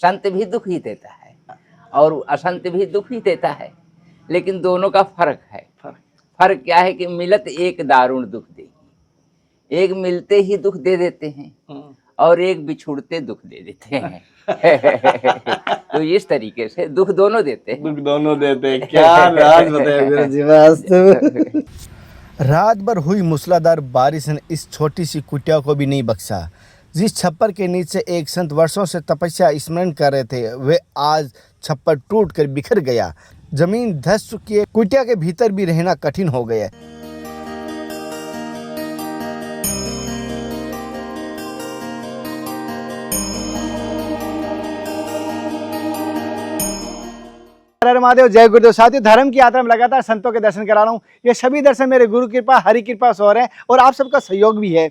संत भी दुख ही देता है और असंत भी दुख ही देता है, लेकिन दोनों का फर्क है। फर्क क्या है कि मिलत एक दारुण दुख देगी, एक मिलते ही दुख दे देते हैं और एक बिछुड़ते दुख दे देते हैं। तो इस तरीके से दुख दोनों देते हैं। दुख दोनों देते हैं। क्या राज बताया गुरुजी वास्तव। रात भर हुई मूसलाधार बारिश ने इस छोटी सी कुटिया को भी नहीं बख्शा। जिस छप्पर के नीचे एक संत वर्षों से तपस्या स्मरण कर रहे थे, वे आज छप्पर टूट कर बिखर गया। जमीन धंस चुकी है, कुटिया के भीतर भी रहना कठिन हो गया। हर महादेव, जय गुरुदेव। साथियों, धर्म की यात्रा में लगातार संतों के दर्शन करा रहा हूँ। ये सभी दर्शन मेरे गुरु कृपा, हरि कृपा से हो रहे हैं और आप सबका सहयोग भी है।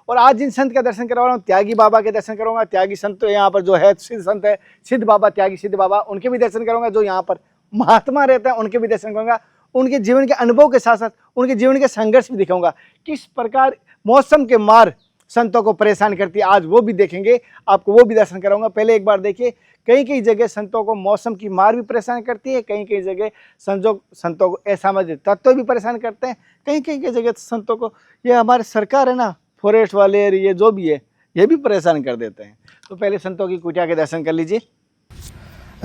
और आज जिन संत का दर्शन करवा रहा हूँ, त्यागी बाबा के दर्शन करूंगा। त्यागी संत तो यहाँ पर जो है सिद्ध संत है, सिद्ध बाबा, त्यागी सिद्ध बाबा, उनके भी दर्शन करूंगा। जो यहाँ पर महात्मा रहता है उनके भी दर्शन करूंगा। उनके जीवन के अनुभव के साथ साथ उनके जीवन के संघर्ष भी दिखाऊंगा। किस प्रकार मौसम के मार संतों को परेशान करती है, आज वो भी देखेंगे, आपको वो भी दर्शन कराऊंगा। पहले एक बार देखिए, कई कई जगह संतों को मौसम की मार भी परेशान करती है, कई कई जगह संतों को असामाजिक तत्व भी परेशान करते हैं, कई कई जगह संतों को ये हमारे सरकार है ना, फॉरेस्ट वाले ये जो भी है, ये भी परेशान कर देते हैं। तो पहले संतों की कुटिया के दर्शन कर लीजिए।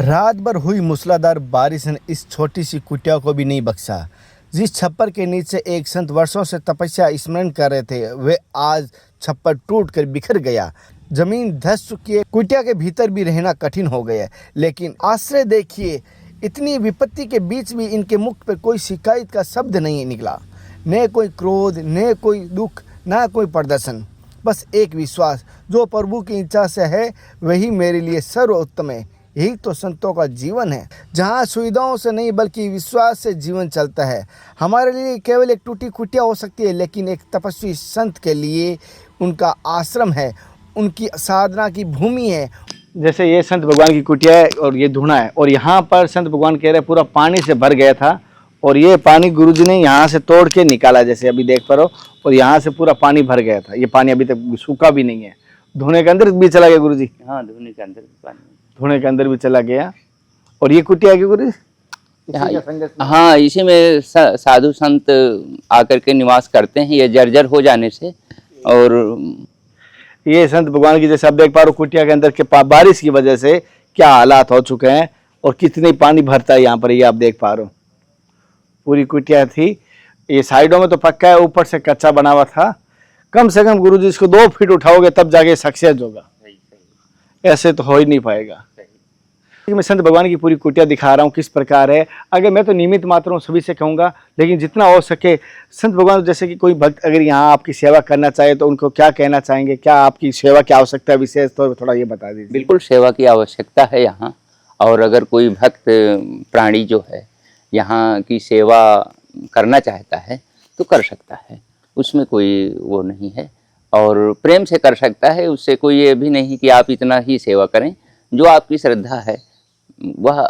रात भर हुई मूसलाधार बारिश ने इस छोटी सी कुटिया को भी नहीं बख्शा। जिस छप्पर के नीचे एक संत वर्षों से तपस्या स्मरण कर रहे थे, वे आज छप्पर टूट कर बिखर गया। जमीन धंस चुकी है, कुटिया के भीतर भी रहना कठिन हो गया। लेकिन आश्रय देखिए, इतनी विपत्ति के बीच भी इनके मुख पर कोई शिकायत का शब्द नहीं निकला। न कोई क्रोध, न कोई दुख, न कोई प्रदर्शन, बस एक विश्वास, जो प्रभु की इच्छा से है वही मेरे लिए सर्वोत्तम है। यही तो संतों का जीवन है, जहाँ सुविधाओं से नहीं बल्कि विश्वास से जीवन चलता है। हमारे लिए केवल एक टूटी कुटिया हो सकती है, लेकिन एक तपस्वी संत के लिए उनका आश्रम है, उनकी साधना की भूमि है। जैसे ये संत भगवान की कुटिया है और ये धुना है, और यहाँ पर संत भगवान कह रहे हैं पूरा पानी से भर गया था, और ये पानी गुरुजी ने यहाँ से तोड़ के निकाला, जैसे अभी देख पा रहे हो, और यहाँ से पूरा पानी भर गया था। ये पानी अभी तक सूखा भी नहीं है। धुने के अंदर भी चला गया गुरुजी? हाँ, धुने के अंदर भी पानी, धुने के अंदर भी चला गया। और ये कुटिया की गुरुजी? हाँ, इसी में साधु संत आकर के निवास करते हैं, ये जर्जर हो जाने से। और ये संत भगवान की, जैसे आप देख पा रहे हो, कुटिया के अंदर के बारिश की वजह से क्या हालात हो चुके हैं और कितनी पानी भरता है यहाँ पर, ये आप देख पा रहे हो। पूरी कुटिया थी, ये साइडों में तो पक्का है, ऊपर से कच्चा बना हुआ था। कम से कम गुरुजी इसको 2 फीट उठाओगे तब जाके सक्सेस होगा, ऐसे तो हो ही नहीं पाएगा। मैं संत भगवान की पूरी कुटिया दिखा रहा हूँ किस प्रकार है। अगर मैं तो निमित्त मात्र हूँ, सभी से कहूँगा, लेकिन जितना हो सके संत भगवान, जैसे कि कोई भक्त अगर यहाँ आपकी सेवा करना चाहे तो उनको क्या कहना चाहेंगे? क्या आपकी सेवा की आवश्यकता है विशेष तौर पर, थोड़ा ये बता दीजिए। बिल्कुल सेवा की आवश्यकता है यहाँ, और अगर कोई भक्त प्राणी जो है यहाँ की सेवा करना चाहता है तो कर सकता है, उसमें कोई वो नहीं है, और प्रेम से कर सकता है। उससे कोई ये भी नहीं कि आप इतना ही सेवा करें, जो आपकी श्रद्धा है वह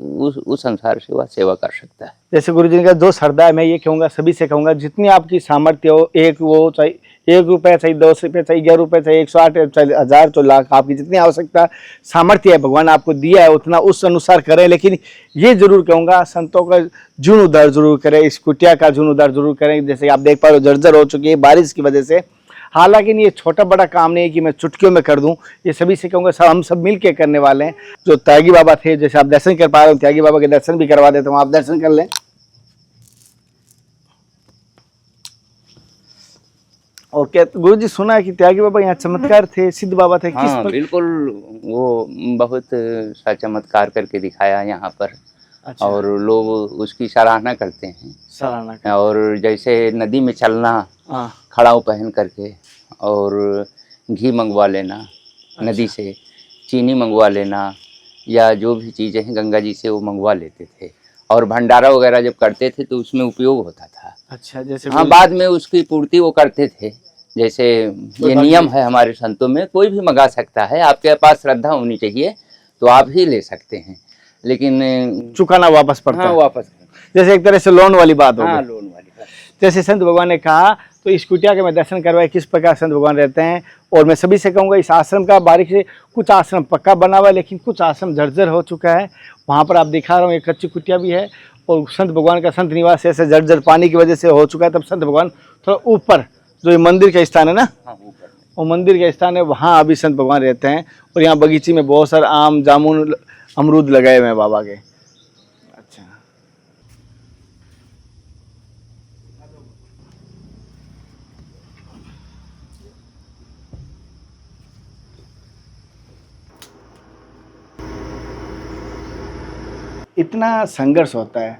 उस संसार से वह सेवा कर सकता है। जैसे गुरु जी का जो श्रद्धा है, मैं ये कहूँगा, सभी से कहूँगा, जितनी आपकी सामर्थ्य हो, एक वो चाहिए, 1 रुपया चाहिए, 10 रुपये चाहिए, 11 रुपये चाहिए, 108 चाहिए, 1000 तो लाख, आपकी जितनी आवश्यकता सामर्थ्य है भगवान आपको दिया है उतना उस अनुसार करें। लेकिन ये जरूर कहूँगा, संतों का जीर्ण उद्धार जरूर करें, इस कुटिया का जीर्ण उद्धार जरूर करें। जैसे आप देख पा रहे हो, जर्जर हो चुकी है बारिश की वजह से। हालांकि ये छोटा बड़ा काम नहीं है कि मैं चुटकियों में कर दूं, ये सभी से कहूँगा, सब हम सब मिल के करने वाले हैं। जो त्यागी बाबा थे, जैसे आप दर्शन कर पा रहे हो, त्यागी बाबा के दर्शन भी करवा देता हूँ, आप दर्शन कर लें। और क्या गुरु जी, सुना है कि त्यागी बाबा यहाँ चमत्कार थे, सिद्ध बाबा थे? हाँ, बिल्कुल, वो बहुत सा चमत्कार करके दिखाया यहाँ पर। अच्छा। और लोग उसकी सराहना करते हैं, सराहना। और जैसे नदी में चलना, खड़ाऊ पहन करके, और घी मंगवा लेना। अच्छा। नदी से चीनी मंगवा लेना, या जो भी चीज़ें हैं गंगा जी से वो मंगवा लेते थे, और भंडारा वगैरह जब करते थे तो उसमें उपयोग होता था। अच्छा, जैसे हाँ, बाद में उसकी पूर्ति वो करते थे। जैसे ये नियम है हमारे संतों में, कोई भी मंगा सकता है, आपके पास श्रद्धा होनी चाहिए तो आप ही ले सकते हैं, लेकिन चुकाना वापस पड़ता है। हाँ, वापस, जैसे एक तरह से लोन वाली बात हो गई। हाँ, लोन वाली बात। जैसे संत भगवान ने कहा, तो तो इस कुटिया के मैं दर्शन करवाए किस प्रकार संत भगवान रहते हैं। और मैं सभी से कहूँगा इस आश्रम का बारीक से कुछ आश्रम पक्का बना हुआ है लेकिन कुछ आश्रम जर्जर हो चुका है। वहाँ पर आप दिखा रहा हूँ एक कच्ची कुटिया भी है और संत भगवान का संत निवास ऐसे जर्जर पानी की वजह से हो चुका है। तब संत भगवान थोड़ा ऊपर जो ये मंदिर का स्थान है ना, वो मंदिर का स्थान है, वहाँ अभी संत भगवान रहते हैं। और यहाँ बगीचे में बहुत सारे आम जामुन अमरूद लगाए हुए हैं बाबा के। अच्छा, इतना संघर्ष होता है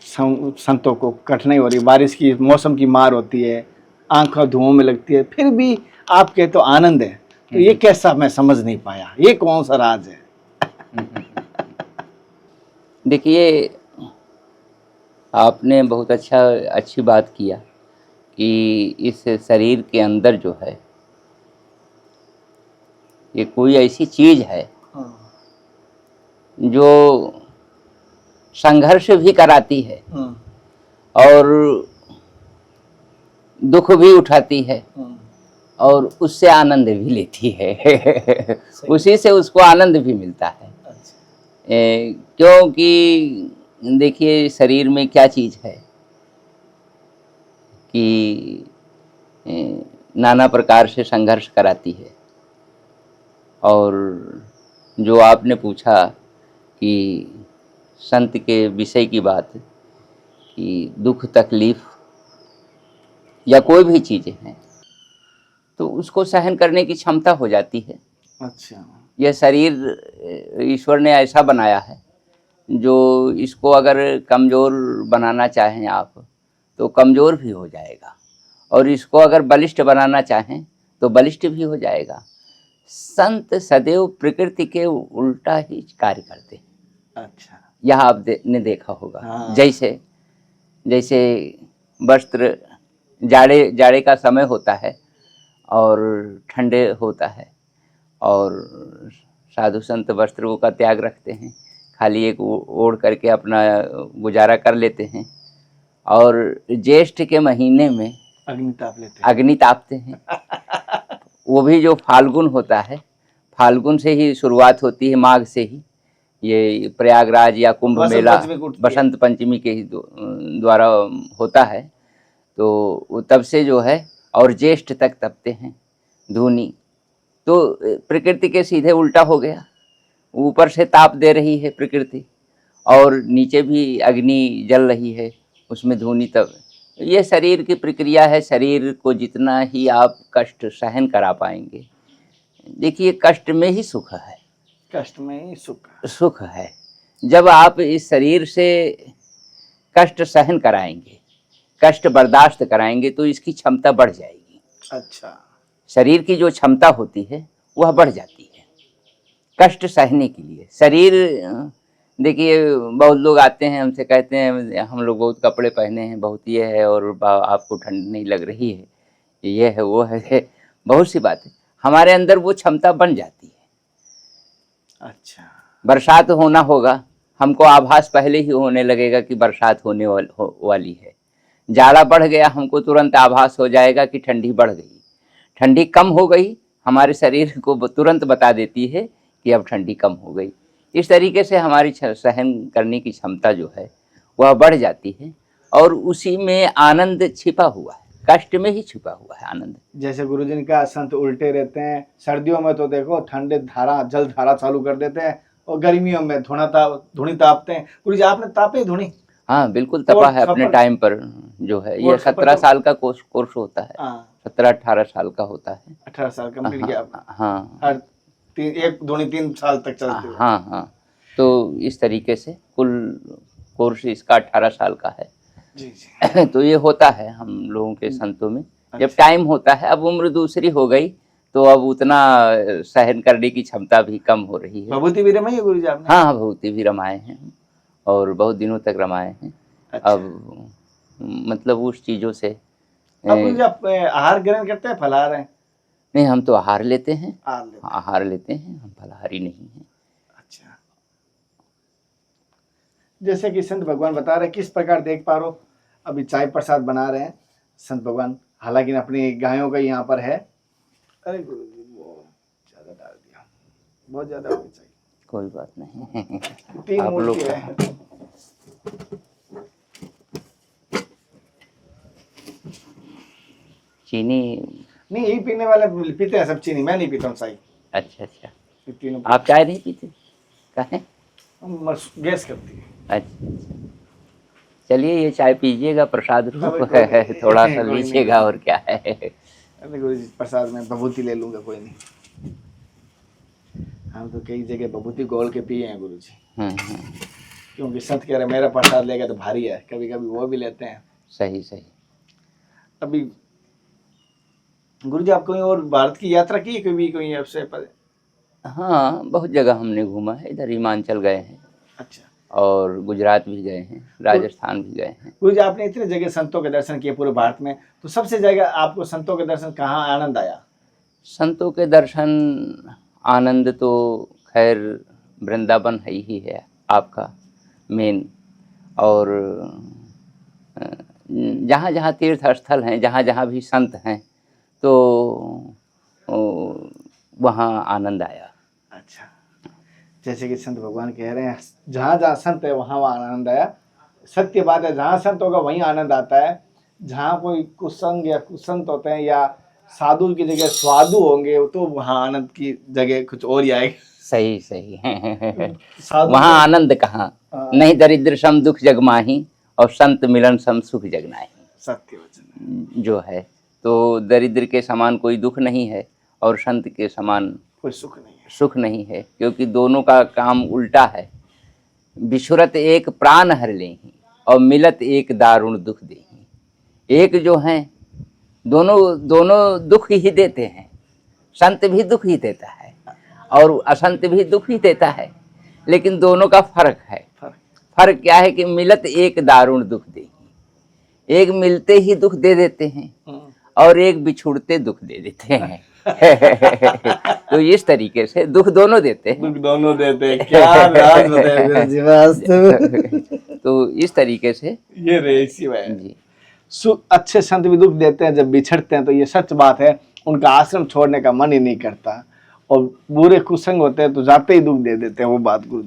संतों को, कठिनाई हो रही, बारिश की मौसम की मार होती है, आंखें धुओं में लगती है, फिर भी आपके तो आनंद है। तो ये कैसा, मैं समझ नहीं पाया, ये कौन सा राज है? देखिए, आपने बहुत अच्छी बात किया कि इस शरीर के अंदर जो है ये कोई ऐसी चीज है जो संघर्ष भी कराती है और दुख भी उठाती है और उससे आनंद भी लेती है। उसी से उसको आनंद भी मिलता है। क्योंकि देखिए, शरीर में क्या चीज़ है कि नाना प्रकार से संघर्ष कराती है। और जो आपने पूछा कि संत के विषय की बात, कि दुख तकलीफ या कोई भी चीज़ें हैं तो उसको सहन करने की क्षमता हो जाती है। अच्छा, यह शरीर ईश्वर ने ऐसा बनाया है जो इसको अगर कमज़ोर बनाना चाहें आप तो कमज़ोर भी हो जाएगा, और इसको अगर बलिष्ठ बनाना चाहें तो बलिष्ठ भी हो जाएगा। संत सदैव प्रकृति के उल्टा ही कार्य करते हैं। अच्छा, यह आपने देखा होगा। हाँ। जैसे जैसे वस्त्र जाड़े का समय होता है और ठंडे होता है, और साधु संत वस्त्रों का त्याग रखते हैं, खाली एक ओढ़ करके अपना गुजारा कर लेते हैं। और ज्येष्ठ के महीने में अग्नि तापते हैं। वो भी जो फाल्गुन होता है, फाल्गुन से ही शुरुआत होती है, माघ से ही ये प्रयागराज या कुंभ मेला बसंत पंचमी के ही द्वारा होता है। तो तब से जो है और ज्येष्ठ तक तपते हैं धूनी। तो प्रकृति के सीधे उल्टा हो गया, ऊपर से ताप दे रही है प्रकृति और नीचे भी अग्नि जल रही है, उसमें धूनी। तब ये शरीर की प्रक्रिया है। शरीर को जितना ही आप कष्ट सहन करा पाएंगे, देखिए कष्ट में ही सुख है, कष्ट में ही सुख है। जब आप इस शरीर से कष्ट सहन कराएंगे, कष्ट बर्दाश्त कराएंगे तो इसकी क्षमता बढ़ जाएगी। अच्छा, शरीर की जो क्षमता होती है वह बढ़ जाती है कष्ट सहने के लिए। शरीर, देखिए बहुत लोग आते हैं हमसे कहते हैं हम लोग बहुत कपड़े पहने हैं, बहुत ये है और आपको ठंड नहीं लग रही है, ये है वो है, बहुत सी बातें। हमारे अंदर वो क्षमता बन जाती है। अच्छा, बरसात होना होगा, हमको आभास पहले ही होने लगेगा कि बरसात होने वाली है। जाड़ा बढ़ गया, हमको तुरंत आभास हो जाएगा कि ठंडी बढ़ गई। ठंडी कम हो गई, हमारे शरीर को तुरंत बता देती है कि अब ठंडी कम हो गई। इस तरीके से हमारी सहन करने की क्षमता जो है वह बढ़ जाती है, और उसी में आनंद छिपा हुआ है, कष्ट में ही छिपा हुआ है आनंद। जैसे गुरुजी ने कहा संत उल्टे रहते हैं, सर्दियों में तो देखो ठंडे धारा जल धारा चालू कर देते हैं, और गर्मियों में धुनी तापते हैं। गुरुजी आपने तापे धुनी? हाँ बिल्कुल तपा है अपने टाइम पर। जो है ये 17 साल का कोर्स होता है, 17-18 साल का होता है। 18 साल कंप्लीट किया आपने? हाँ, हर एक धुनी 3 साल तक चलती है। हाँ हाँ, तो इस तरीके से कुल कोर्स इसका 18 साल का है। जी जी। तो ये होता है हम लोगों के संतों में। जब टाइम होता है, अब उम्र दूसरी हो गई तो अब उतना सहन करने की क्षमता भी कम हो रही है। भभूति भी रमाई है गुरुजी आपने? हाँ, भभूति भी रमाए हैं और बहुत दिनों तक रमाए हैं। अच्छा। अब मतलब उस चीज़ों से अब आप आहार ग्रहण करते हैं, फलाहार है? नहीं, हम तो आहार लेते हैं। आहार लेते हैं, हम फलाहारी नहीं हैं। अच्छा, जैसे कि संत भगवान बता रहे, किस प्रकार देख पा रहे हो, अभी चाय प्रसाद बना रहे हैं संत भगवान, हालांकि अपनी गायों का यहाँ पर है। अरे गुरु जी बहुत ज्यादा डाल दिया, बहुत ज्यादा होनी चाहिए। कोई बात नहीं। 3 आप लोग मूर्ति है। चीनी? नहीं यही पीने वाले पीते हैं सब चीनी, मैं नहीं पीता हूँ साई। अच्छा अच्छा, ये तीनों आप चाय नहीं पीते? काहे? गैस करती है। अच्छा अच्छा, चलिए ये चाय पीजिएगा, प्रसाद रूप कोई है, नहीं, थोड़ा सा कोई नहीं। लीजिएगा और क्या है। अरे गुरु जी प्रसाद में बभूति ले लूंगा, कोई नहीं। हम तो कई जगह बभूति घोल के पिए हैं गुरु जी, क्योंकि संत कह रहे मेरा प्रसाद लेगा तो भारी है, कभी कभी वो भी लेते हैं। सही सही। अभी गुरु जी आप कहीं और भारत की यात्रा की है कभी, कोई आपसे पर? हाँ बहुत जगह हमने घूमा है, इधर हिमाचल गए हैं। अच्छा। और गुजरात भी गए हैं, राजस्थान भी गए हैं। गुरु जी आपने इतने जगह संतों के दर्शन किए पूरे भारत में, तो सबसे जगह आपको संतों के दर्शन कहाँ आनंद आया? संतों के दर्शन आनंद तो खैर वृंदावन है ही है आपका मेन। और जहाँ जहाँ तीर्थ स्थल हैं, जहाँ जहाँ भी संत हैं, तो वहाँ आनंद आया। अच्छा, जैसे कि संत भगवान कह रहे हैं जहाँ जहाँ संत है वहाँ वहाँ आनंद आया। सत्य बात है, जहाँ संत होगा वहीं आनंद आता है। जहाँ कोई कुसंग या कुसंत होते हैं या साधु की जगह स्वादु होंगे तो वहाँ आनंद की जगह कुछ और ही आएगा। सही सही। वहाँ आनंद कहाँ, नहीं दरिद्र सम दुख जग माही और संत मिलन सम सुख जग नाही। सत्य वचन जो है, तो दरिद्र के समान कोई दुख नहीं है और संत के समान कोई सुख नहीं है। सुख नहीं है, क्योंकि दोनों का काम उल्टा है। बिछुरत एक प्राण हर लेही और मिलत एक दारुण दुख देही। एक जो हैं दोनों दुख ही देते हैं, संत भी दुख ही देता है और असंत भी दुख ही देता है, लेकिन दोनों का फर्क है। फर्क क्या है कि मिलत एक दारुण दुख देही, एक मिलते ही दुख दे देते हैं और एक बिछुड़ते दुख दे देते हैं। तो इस तरीके से दुख दोनों देते हैं। दुख दोनों देते हैं, क्या राज बताया गुरु जी वास्तव। तो इस तरीके से ये रेसी है जी। अच्छे संत भी दुख देते हैं जब बिछड़ते हैं, तो ये सच बात है, उनका आश्रम छोड़ने का मन ही नहीं करता। और बुरे कुसंग होते हैं तो जाते ही दुख दे देते हैं, वो बात गुरु